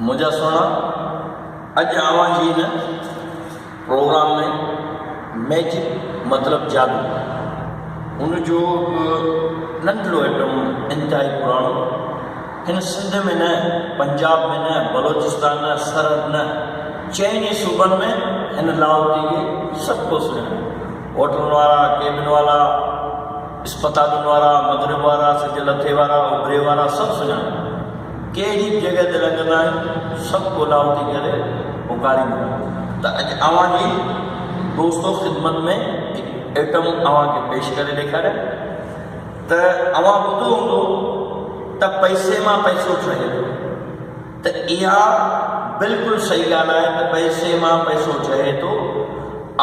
मुझा सोना अज आवां जी न प्रोग्राम में मैजिक मतलब जादू उन जो नंढड़ो आइटम इंतहाई पुराणो हिन सिंध में न, पंजाब में न, बलोचिस्तान न, सरहद न, चइनी सूबनि में हिन लाहौती खे सभु को सुञाणे। होटल वारा, केबिन वारा, अस्पतालुनि वारा, मगरिब वारा, सिज लथे वारा, उभरे वारा सभु सुञाणे। कहिड़ी जॻह ते लॻंदा आहिनि सभु को लाहौती करे उगाड़ींदा। त अॼु अव्हां जी दोस्तो ख़िदमत में आइटम अव्हां खे पेश करे ॾेखारियां। त अव्हां ॿुधो हूंदो त पैसे मां पैसो ठहे थो, त इहा बिल्कुलु सही ॻाल्हि आहे त पैसे मां पैसो ठहे थो।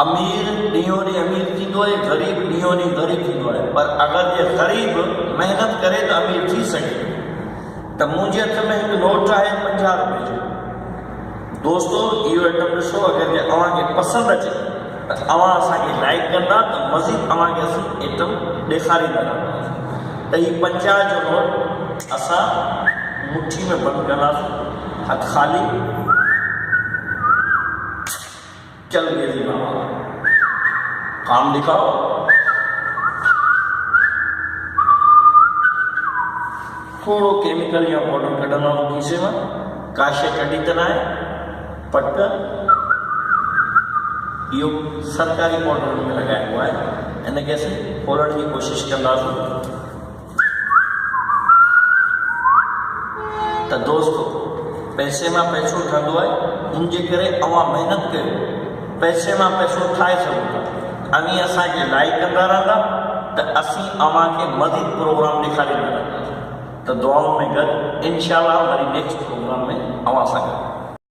अमीर ॾींहों ॾींहुं अमीर थींदो आहे, ग़रीब ॾींहों ॾींहुं ग़रीब थींदो आहे। पर अगरि जे ग़रीब महिनत करे त अमीर थी सघे। त मुंहिंजे हथ में हिकु नोट आहे 50 रुपए जो। दोस्तो इहो आइटम ॾिसो, अगरि जे अव्हांखे पसंदि अचे त अव्हां असांखे लाइक कंदा त मज़ीद अव्हांखे असीं आइटम ॾेखारींदा रहंदासीं। त हीउ 50 जो नोट असां मुट्ठी में बंदि कंदासीं, हथ ख़ाली। चल गेज़ी बाबा काम दिखाओ। थोड़ो केमिकल या पाउडर कढंदा खीसे में, काशे कढी त न आहे, पट इहो सरकारी पाउडर में लॻाइबो आहे। हिनखे असीं खोलण जी कोशिशि कंदासीं। त दोस्तो पैसे मां पैसो ठहंदो आहे, इन जे करे अव्हां महिनत कयो, पैसे मां पैसो ठाहे सघो था। अमीं असांखे लाइक कंदा रहंदा त असीं अव्हांखे मज़ीद प्रोग्राम ॾेखारींदा रहंदासीं। त दुआउनि में गॾु इंशाअल्लाह वरी नेक्स्ट प्रोग्राम में अव्हां सां गॾु।